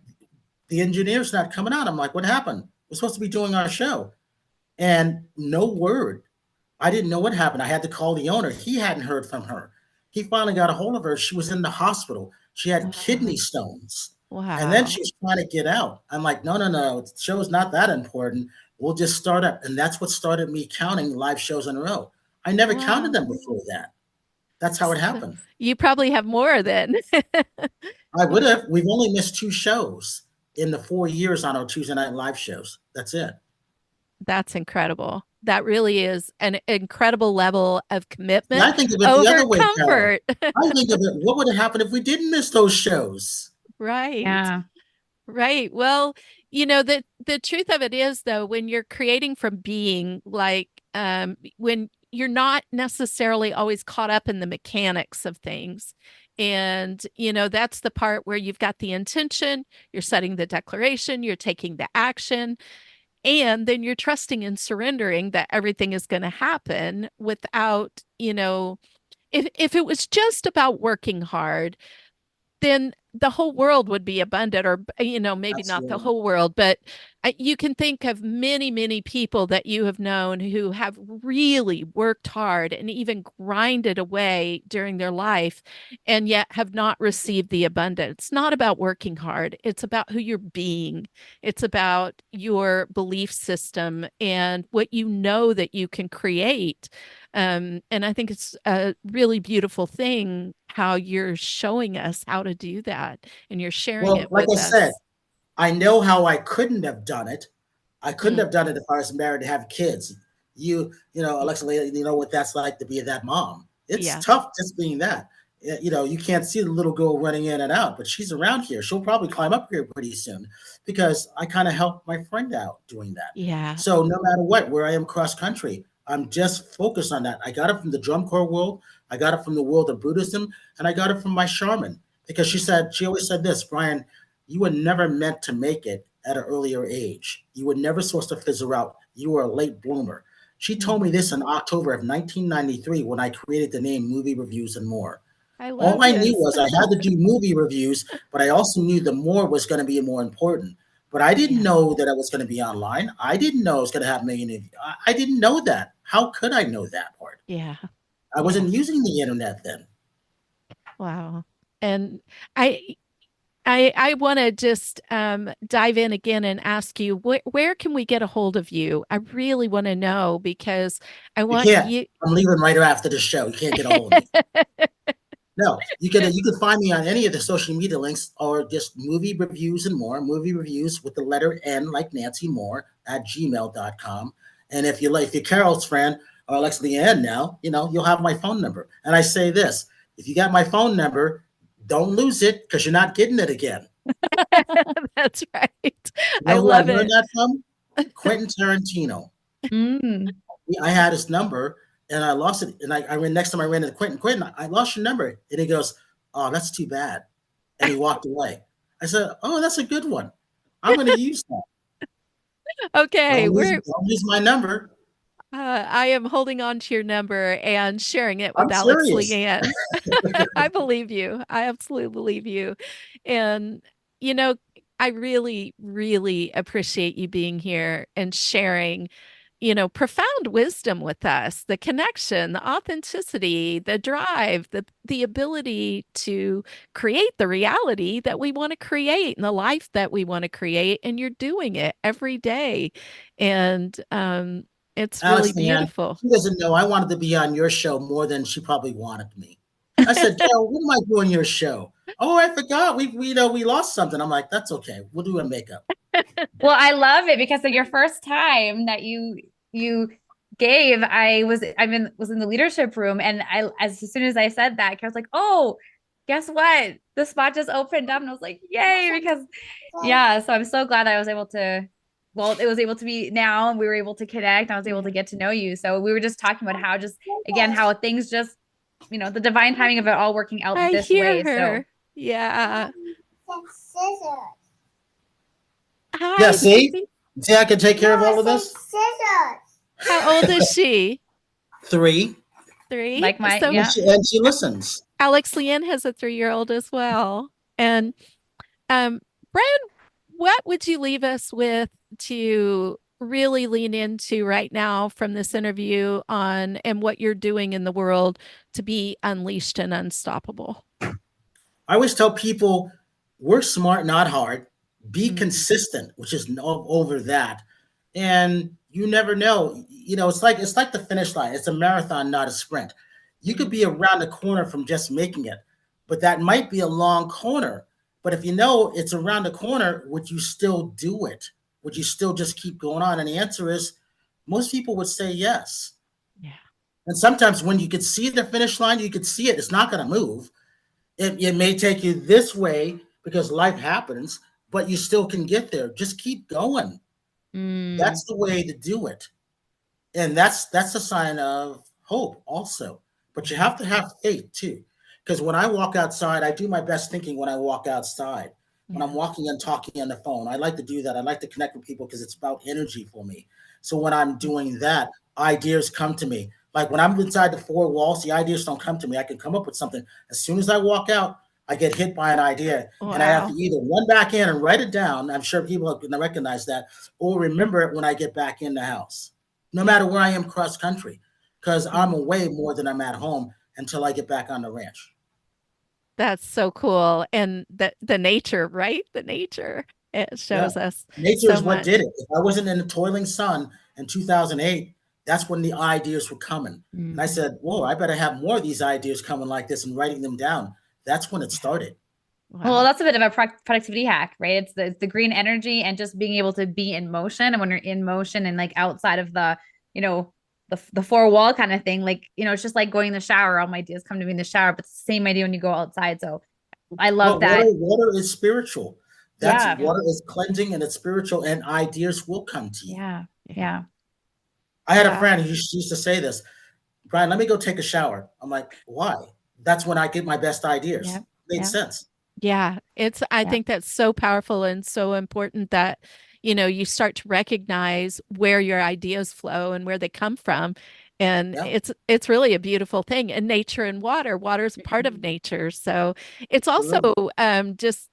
the engineer's not coming out. I'm like, what happened? We're supposed to be doing our show. And no word. I didn't know what happened. I had to call the owner. He hadn't heard from her. He finally got a hold of her. She was in the hospital. She had wow. kidney stones. And then she Wow. was trying to get out. I'm like, no, no, no. The show's not that important. We'll just start up. And that's what started me counting live shows in a row. I never counted Wow. them before that. That's how it So happened. you probably have more then. I would have. We've only missed two shows in the 4 years on our Tuesday night live shows. That's it. That's incredible. That really is an incredible level of See, commitment I think of it the over other way, Carol. comfort. I think of it, what would have happened if we didn't miss those shows? Right. Yeah. Right. Well, the truth of it is though, when you're creating from being like when you're not necessarily always caught up in the mechanics of things. And that's the part where you've got the intention, you're setting the declaration, you're taking the action, and then you're trusting and surrendering that everything is going to happen without, if it was just about working hard, then the whole world would be abundant, or maybe not the Absolutely. whole world, but you can think of many, many people that you have known who have really worked hard and even grinded away during their life and yet have not received the abundance. It's not about working hard, it's about who you're being. It's about your belief system and what you know that you can create. And I think it's a really beautiful thing how you're showing us how to do that and you're sharing Well, it like I with said, us. I know how I couldn't have done it. I couldn't Mm, have done it if I was married to have kids. Alexa, you know what that's like to be that mom. It's yeah, tough just being that. You can't see the little girl running in and out, but she's around here. She'll probably climb up here pretty soon because I kind of helped my friend out doing that. yeah. So no matter what, where I am cross country, I'm just focused on that. I got it from the drum corps world. I got it from the world of Buddhism, and I got it from my shaman because she always said this, Brian, you were never meant to make it at an earlier age. You were never supposed to fizzle out. You were a late bloomer. She told me Mhm. this in October of 1993 when I created the name Movie Reviews and More. I All love I knew this. was I had to do movie reviews, but I also knew the more was going to be more important. But I didn't Yeah, know that I was going to be online. I didn't know I was going to have million. I didn't know that. How could I know that part? yeah, I yeah. wasn't using the internet then. Wow. And I I want to just dive in again and ask you where can we get a hold of you? I really want to know because I You want can't. you. I'm leaving right after the show. You can't get a hold of me. No, you can find me on any of the social media links or just movie reviews and more. Movie reviews with the letter N like Nancy Moore at gmail.com. And if you're Carol's friend or Alex Lianne now, you'll have my phone number. And I say this: if you got my phone number, don't lose it because you're not getting it again. That's right. You I know who I love learned it. that from? Quentin Tarantino. Mm. I had his number and I lost it. And I ran next time I ran into Quentin. Quentin, I lost your number. And he goes, "Oh, that's too bad." And he walked away. I said, "Oh, that's a good one. I'm going to use that. Okay, Don't lose my number. I am holding on to your number and sharing it with I'm Alex serious." Leanne. I believe you. I absolutely believe you. And, you know, I really, really appreciate you being here and sharing, profound wisdom with us, the connection, the authenticity, the drive, the ability to create the reality that we want to create and the life that we want to create. And you're doing it every day. And it's really Alex Leanne, beautiful. she doesn't know I wanted to be on your show more than she probably wanted me. I said, "Carol, what am I doing your show?" "Oh, I forgot. We lost something." I'm like, "That's okay. We'll do a makeup." Well, I love it because of your first time that you gave, was in the leadership room, and I as soon as I said that, Carol's like, "Oh, guess what? The spot just opened up," and I was like, "Yay!" Because yeah, so I'm so glad that I was able to. Well, it was able to be now, and we were able to connect. I was able to Yeah. get to know you. So we were just talking about how just again how things just the divine timing of it all working out I this hear way. So her. Yeah. Yeah, Hi, see? baby. See, I can take care of all of this? How old is she? 3. Three. like my So And yeah. she listens. Alex Leanne has a 3-year-old as well. And um, Brian, what would you leave us with to really lean into right now from this interview on and what you're doing in the world to be unleashed and unstoppable? I always tell people work smart, not hard. Be Mm, consistent, which is over that. And you never know. It's like the finish line. It's a marathon, not a sprint. You could mm, be around the corner from just making it, but that might be a long corner. But if you know it's around the corner, would you still do it? Would you still just keep going on? And the answer is most people would say yes. yeah. And sometimes when you could see the finish line, you could see it. It's not going to move. It may take you this way because life happens, but you still can get there. Just keep going. Mm, That's the way to do it. And that's a sign of hope also. But you yeah. have to have faith too. Because when I walk outside, I do my best thinking when I walk outside. When I'm Yeah. walking and talking on the phone, I like to do that. I like to connect with people because it's about energy for me. So when I'm doing that, ideas come to me. Like when I'm inside the 4 walls, the ideas don't come to me. I can come up with something. As soon as I walk out, I get hit by an idea and I have to Wow. either run back in and write it down. I'm sure people are going to recognize that, or remember it when I get back in the house, no Yeah. matter where I am cross country, because I'm Mhm. away more than I'm at home until I get back on the ranch. That's so cool. And the nature, right? The nature, it Yeah. shows us Nature so is what did much. it. If I wasn't in the toiling sun in 2008, that's when the ideas were coming. And I Mm. said, whoa, I better have more of these ideas coming like this and writing them down. That's when it Yeah. started. Well, Wow. that's a bit of a productivity hack, right? It's the green energy and just being able to be in motion. And when you're in motion and like outside of the, you know, the four wall kind of thing, like, it's just like going in the shower. All my ideas come to me in the shower, but it's the same idea when you go outside. So I love Well, that. water is spiritual. That's Yeah. Yeah. water is cleansing and it's spiritual, and ideas will come to you. Yeah. Yeah. Yeah. I had a Wow. friend who used to say this, Brian, let me go take a shower. I'm like, why? That's when I get my best ideas. Yeah. Made Yeah. sense. Yeah, I Yeah. think that's so powerful and so important that, you start to recognize where your ideas flow and where they come from. And Yeah. it's really a beautiful thing. And nature and water, water is part of Mhm. nature. So it's also Absolutely. just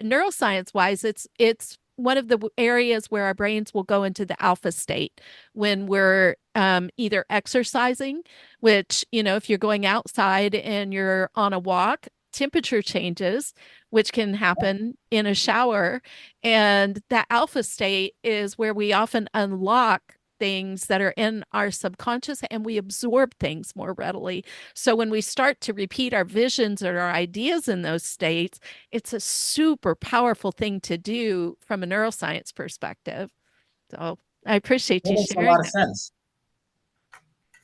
neuroscience wise, it's one of the areas where our brains will go into the alpha state when we're either exercising, which, if you're going outside and you're on a walk, temperature changes, which can happen in a shower. And that alpha state is where we often unlock things that are in our subconscious and we absorb things more readily. So when we start to repeat our visions or our ideas in those states, it's a super powerful thing to do from a neuroscience perspective. So I appreciate That you makes a lot sharing of that. sense.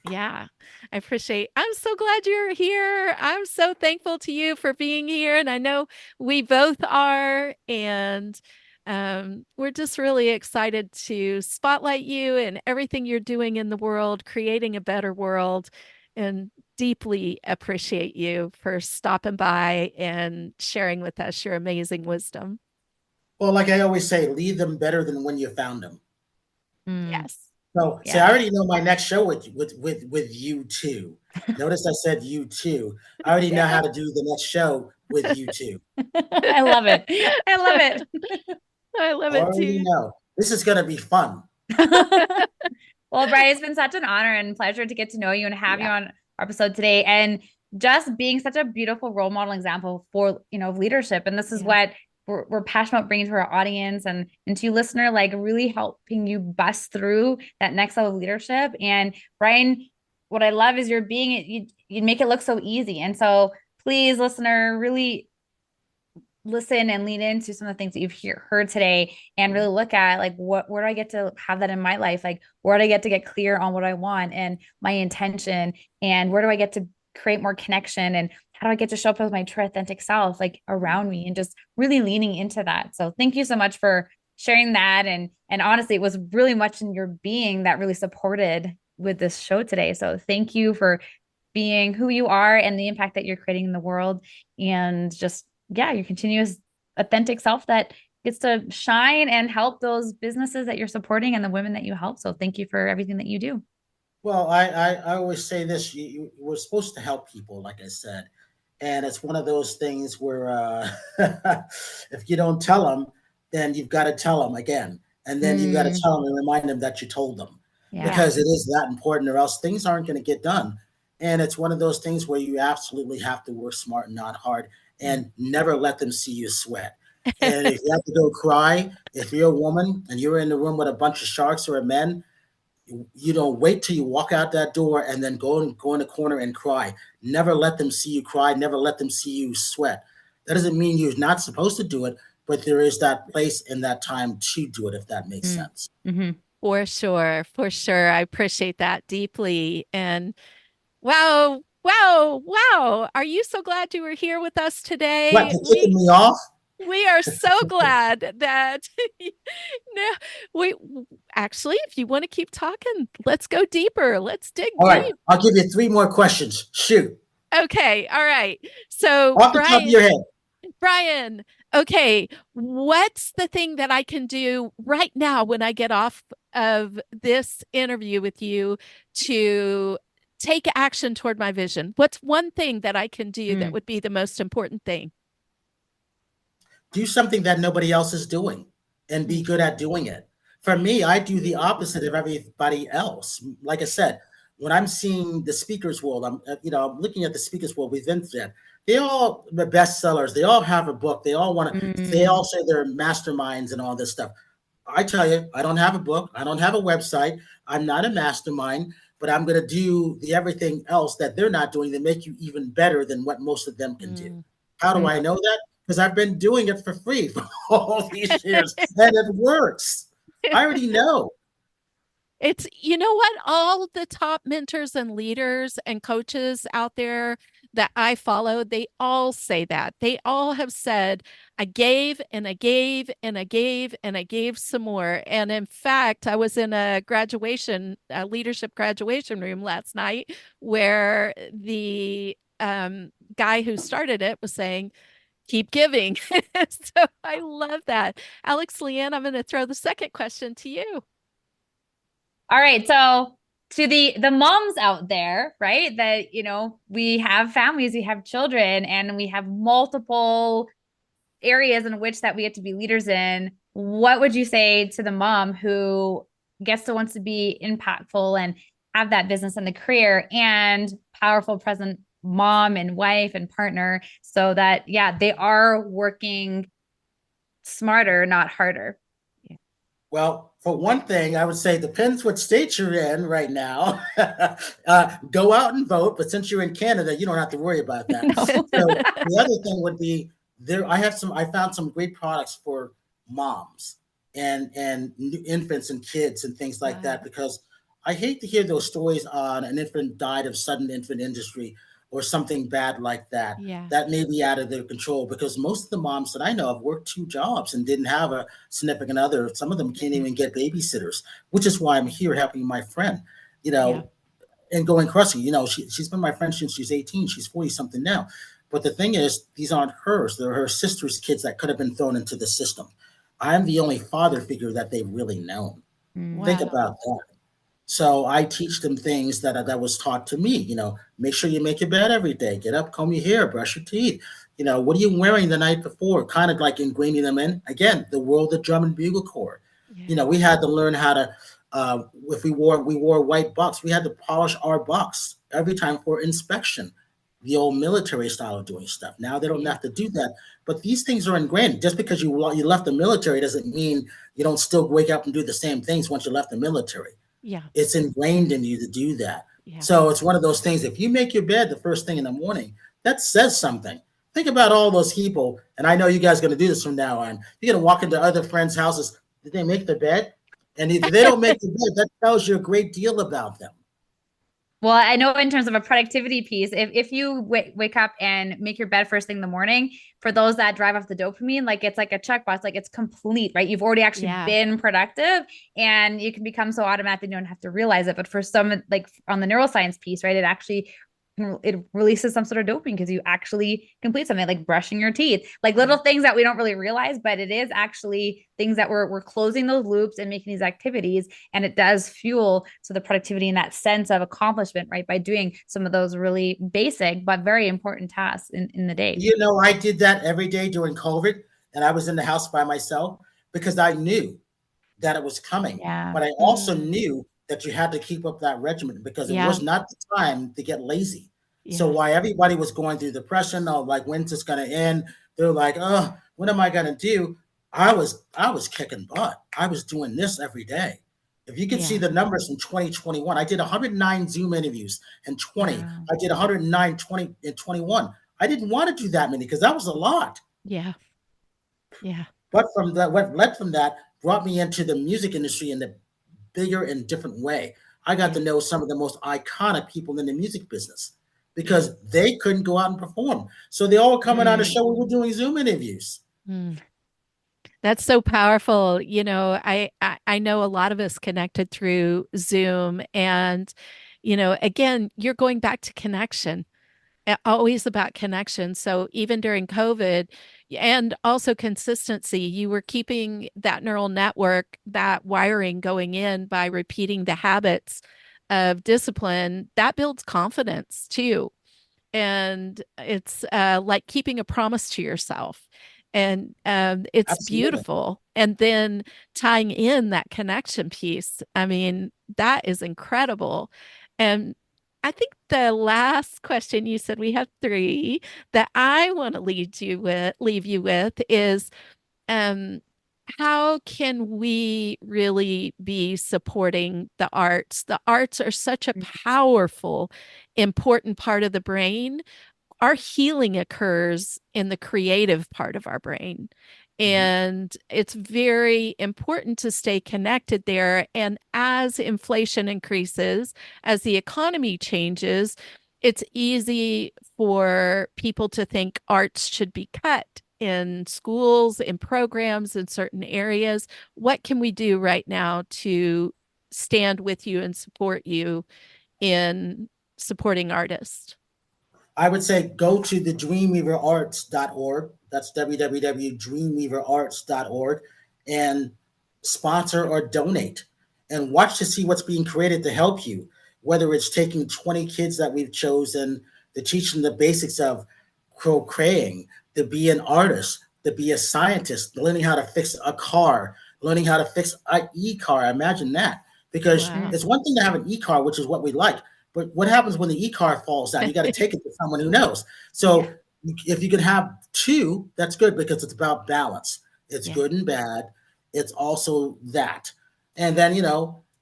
Yeah, I'm so glad you're here. I'm so thankful to you for being here. And I know we both are. And we're just really excited to spotlight you and everything you're doing in the world, creating a better world, and deeply appreciate you for stopping by and sharing with us your amazing wisdom. Well, like I always say, leave them better than when you found them. Mm. Yes. So, see, I Yeah. already know my next show with you too. Notice I said you too. I already know how Yeah. to do the next show with you too. I love it. I love I love it Already too. know. This is going to be fun. it. Well, Brian, it's been such an honor and pleasure to get to know you and have you Yeah. on our episode today, and just being such a beautiful role model example for, leadership. And this is Yeah. what we're passionate about bringing to our audience and to you listener, like really helping you bust through that next level of leadership. And Brian, what I love is you're being you make it look so easy. And so please, listener, really listen and lean into some of the things that heard today and really look at like where do I get to have that in my life, like where do I get to get clear on what I want and my intention, and where do I get to create more connection, and how do I get to show up as my true authentic self like around me, and just really leaning into that. So thank you so much for sharing that, and honestly it was really much in your being that really supported with this show today. So thank you for being who you are and the impact that you're creating in the world, and just yeah, your continuous authentic self that gets to shine and help those businesses that you're supporting and the women that you help. So thank you for everything that you do. Well, I always say this: we're supposed to help people, like I said, and it's one of those things where if you don't tell them, then you've got to tell them again, and then you've got to Mm, tell them and remind them that you told them, yeah. because it is that important, or else things aren't going to get done. And it's one of those things where you absolutely have to work smart and not hard, and never let them see you sweat. And if you have to go cry, if you're a woman and you're in the room with a bunch of sharks or a men, wait till you walk out that door and then go in the corner and cry. Never let them see you cry. Never let them see you sweat. That doesn't mean you're not supposed to do it, but there is that place and that time to do it, if that makes Mm, sense. hmm. For sure, for sure. I appreciate that deeply. And wow, wow, wow. Are you so glad you were here with us What, today? for kicking We me off? we are so glad that no, we actually, if you want to keep talking, let's go deeper. Let's dig All right, deep. I'll give you three more questions. Shoot, Okay, all right. So, off the top of your head. Brian, okay, what's the thing that I can do right now when I get off of this interview with you to take action toward my vision? What's one thing that I can do that Mm. would be the most important thing? do something that nobody else is doing and be Mm, good at doing it. For me, I do the opposite of everybody else. Like I said, when I'm seeing the speakers world, I'm looking at the speakers world within that. They all the bestsellers. They all have a book. They all want to. They Mm. all say they're masterminds and all this stuff. I tell you, I don't have a book. I don't have a website. I'm not a mastermind, but I'm going to do the everything else that they're not doing to make you even better than what most of them can do. mm, How do Mm. I know that? Because I've been doing it for free for all these years and it works. I already know. It's, you know what? All the top mentors and leaders and coaches out there that I follow, they all say that. They all have said, I gave and I gave and I gave and I gave some more. And in fact, I was in a leadership graduation room last night where the guy who started it was saying, keep giving. So I love that. Alex, Leanne, I'm going to throw the second question to you. All right, so to the moms out there, right? That we have families, we have children, and we have multiple areas in which that we have to be leaders in. What would you say to the mom who gets to wants to be impactful and have that business and the career and powerful present mom and wife and partner so that they are working smarter, not harder? Well, for one thing, I would say depends what state you're in right now. Go out and vote, but since you're in Canada, you don't have to worry about that. No. So the other thing would be there. I found some great products for moms and infants and kids and things like Wow. that because I hate to hear those stories on an infant died of sudden infant industry or something bad like that. Yeah. That may be out of their control because most of the moms that I know have worked two jobs and didn't have a significant other. Some of them can't even get babysitters, which is why I'm here helping my friend, you Yeah. know, and going crossing. She's been my friend since she's 18. She's 40 something now. But the thing is, these aren't hers. They're her sister's kids that could have been thrown into the system. I'm the only father figure that they've really known. Mm. Think Wow. about that. So I teach them things that was taught to me. Make sure you make your bed every day. Get up, comb your hair, brush your teeth. What are you wearing the night before? Kind of like ingraining them in. Again, the world of drum and bugle corps. Yeah. We had to learn how to. If we wore white bucks, we had to polish our bucks every time for inspection. The old military style of doing stuff. Now they don't Yeah. have to do that. But these things are ingrained. Just because you left the military doesn't mean you don't still wake up and do the same things once you left the military. Yeah. It's ingrained in you to do that. Yeah. So it's one of those things. If you make your bed the first thing in the morning, that says something. Think about all those people, and I know you guys are going to do this from now on. You're going to walk into other friends' houses. Did they make the bed? And if they don't make the bed, that tells you a great deal about them. Well, I know in terms of a productivity piece, if you wake up and make your bed first thing in the morning, for those that drive off the dopamine, like it's like a checkbox, like it's complete, right? You've already actually Yeah. been productive and you can become so automatic that you don't have to realize it. But for some, like on the neuroscience piece, right, it releases some sort of dopamine because you actually complete something like brushing your teeth, like little things that we don't really realize, but it is actually things that we're closing those loops and making these activities, and it does fuel so the productivity and that sense of accomplishment, right, by doing some of those really basic but very important tasks in the day. I did that every day during COVID, and I was in the house by myself because I knew that it was coming. Yeah. But I also Mm. knew that you had to keep up that regimen because it Yeah. was not the time to get lazy. So Yeah. while everybody was going through depression, oh, like when's this going to end? They're like, oh, what am I going to do? I was kicking butt. I was doing this every day. If you could see Yeah. the numbers in 2021, I did 109 Zoom interviews and 20. Wow. I did 109, 20, and 21. I didn't want to do that many because that was a lot. Yeah. Yeah. But from that, what led from that brought me into the music industry in a bigger and different way. I got Yeah. to know some of the most iconic people in the music business Yeah. because they couldn't go out and perform. So they all were coming on the Mm. show. We were doing Zoom interviews. Mm. That's so powerful. I know a lot of us connected through Zoom and, again, you're going back to connection. Always about connection. So even during COVID and also consistency, you were keeping that neural network, that wiring going in by repeating the habits of discipline. That builds confidence too. And it's like keeping a promise to yourself. And it's Absolutely. beautiful. And then tying in that connection piece, I mean, that is incredible. And I think the last question, you said we have three, that I want to leave you with is um, how can we really be supporting the arts? The arts are such a powerful, important part of the brain. Our healing occurs in the creative part of our brain. Mhm. And it's very important to stay connected there. And as inflation increases, as the economy changes, it's easy for people to think arts should be cut in schools, in programs, in certain areas. What can we do right now to stand with you and support you in supporting artists? I would say go to the dreamweaverarts.org. That's www.dreamweaverarts.org and sponsor or donate and watch to see what's being created to help you. Whether it's taking 20 kids that we've chosen to teach them the basics of crocheting, to be an artist, to be a scientist, learning how to fix a car, learning how to fix an e-car. Imagine that. Because Wow. it's one thing to have an e-car, which is what we like, but what happens when the e-car falls down? You got to take it to someone who knows. Yeah. So if you can have two, that's good because it's about balance. It's Yeah. good and bad. It's also that. And then,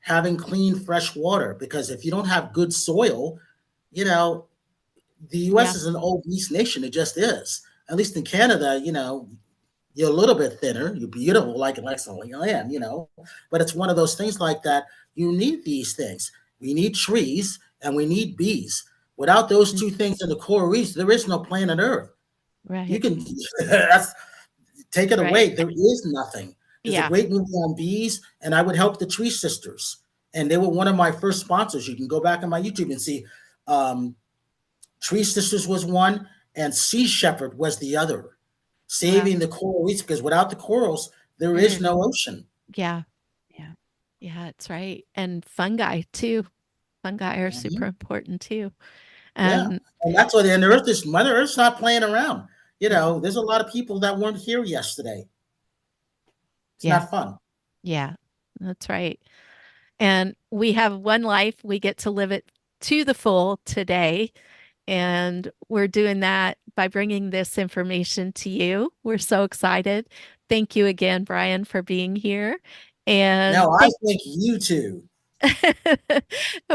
having clean, fresh water, because if you don't have good soil, you know, the US Yeah. is an obese nation. It just is. At least in Canada, you're a little bit thinner. You're beautiful, like Lianne, But it's one of those things like that. You need these things. We need trees and we need bees. Without those Mm. two things in the core reef, there is no planet Earth. You Right. can that's, take it Right. away. There is nothing. There's a Yeah. great movie on bees, and I would help the Tree Sisters. And they were one of my first sponsors. You can go back on my YouTube and see um, Tree Sisters was one, and Sea Shepherd was the other, Wow. saving the coral reefs because without the corals, there is Mm. no ocean. Yeah. Yeah. Yeah, that's right. And fungi too. Fungi are super Mhm. important too. Yeah, Um, and that's what and Earth is. Mother Earth's not playing around. mm, There's a lot of people that weren't here yesterday. It's yeah. not fun. Yeah. That's right. And we have one life. We get to live it to the full today. And we're doing that by bringing this information to you. We're so excited. Thank you again, Brian, for being here. And No, I thank think you two.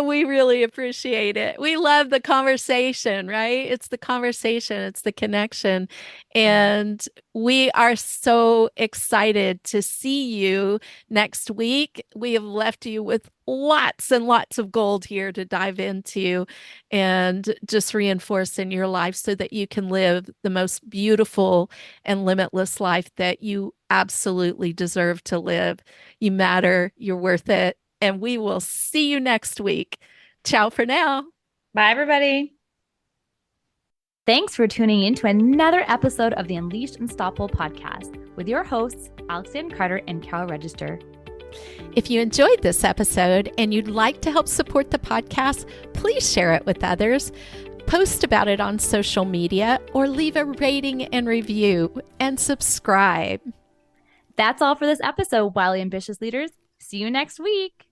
We really appreciate it. We love the conversation, right? It's the conversation, it's the connection. And we are so excited to see you next week. We have left you with lots and lots of gold here to dive into and just reinforce in your life so that you can live the most beautiful and limitless life that you absolutely deserve to live. You matter, you're worth it, and we will see you next week. Ciao for now. Bye, everybody. Thanks for tuning in to another episode of the Unleashed Unstoppable podcast with your hosts, Alexandra Carter and Carol Register. If you enjoyed this episode and you'd like to help support the podcast, please share it with others. Post about it on social media or leave a rating and review and subscribe. That's all for this episode, Wildly Ambitious Leaders. See you next week.